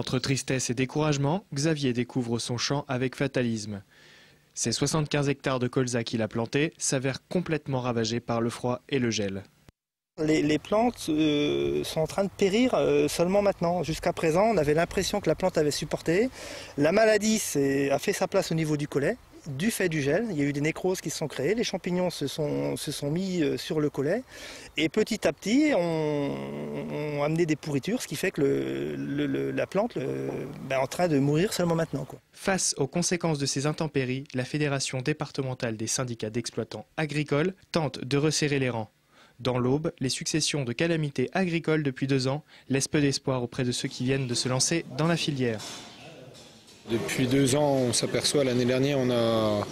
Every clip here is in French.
Entre tristesse et découragement, Xavier découvre son champ avec fatalisme. Ces 75 hectares de colza qu'il a plantés s'avèrent complètement ravagés par le froid et le gel. Les plantes sont en train de périr seulement maintenant. Jusqu'à présent, on avait l'impression que la plante avait supporté. La maladie a fait sa place au niveau du collet, du fait du gel. Il y a eu des nécroses qui se sont créées, les champignons se sont mis sur le collet. Et petit à petit, on amené des pourritures, ce qui fait que la plante est en train de mourir seulement maintenant, quoi. Face aux conséquences de ces intempéries, la Fédération départementale des syndicats d'exploitants agricoles tente de resserrer les rangs. Dans l'Aube, les successions de calamités agricoles depuis 2 ans laissent peu d'espoir auprès de ceux qui viennent de se lancer dans la filière. Depuis 2 ans, on s'aperçoit, l'année dernière, on a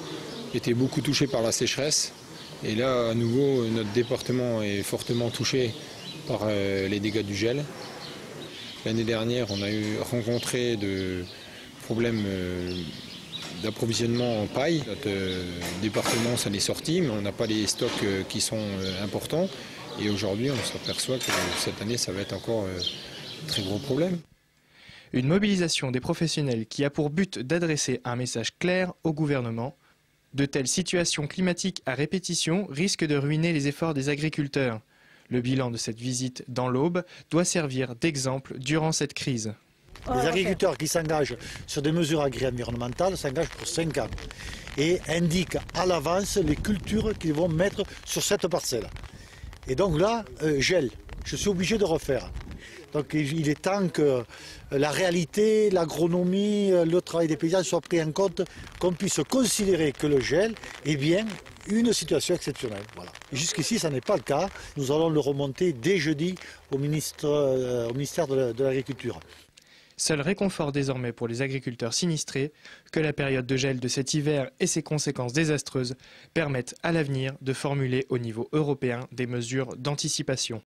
été beaucoup touché par la sécheresse. Et là, à nouveau, notre département est fortement touché par les dégâts du gel. L'année dernière, on a rencontré de problèmes d'approvisionnement en paille. Notre département s'en est sorti, mais on n'a pas les stocks qui sont importants. Et aujourd'hui, on s'aperçoit que cette année, ça va être encore un très gros problème. Une mobilisation des professionnels qui a pour but d'adresser un message clair au gouvernement. De telles situations climatiques à répétition risquent de ruiner les efforts des agriculteurs. Le bilan de cette visite dans l'Aube doit servir d'exemple durant cette crise. Les agriculteurs qui s'engagent sur des mesures agri-environnementales s'engagent pour 5 ans et indiquent à l'avance les cultures qu'ils vont mettre sur cette parcelle. Et donc là, gel, je suis obligé de refaire. Donc il est temps que la réalité, l'agronomie, le travail des paysans soient pris en compte, qu'on puisse considérer que le gel est bien une situation exceptionnelle. Voilà. Jusqu'ici, ça n'est pas le cas. Nous allons le remonter dès jeudi au ministère de l'Agriculture. Seul réconfort désormais pour les agriculteurs sinistrés, que la période de gel de cet hiver et ses conséquences désastreuses permettent à l'avenir de formuler au niveau européen des mesures d'anticipation.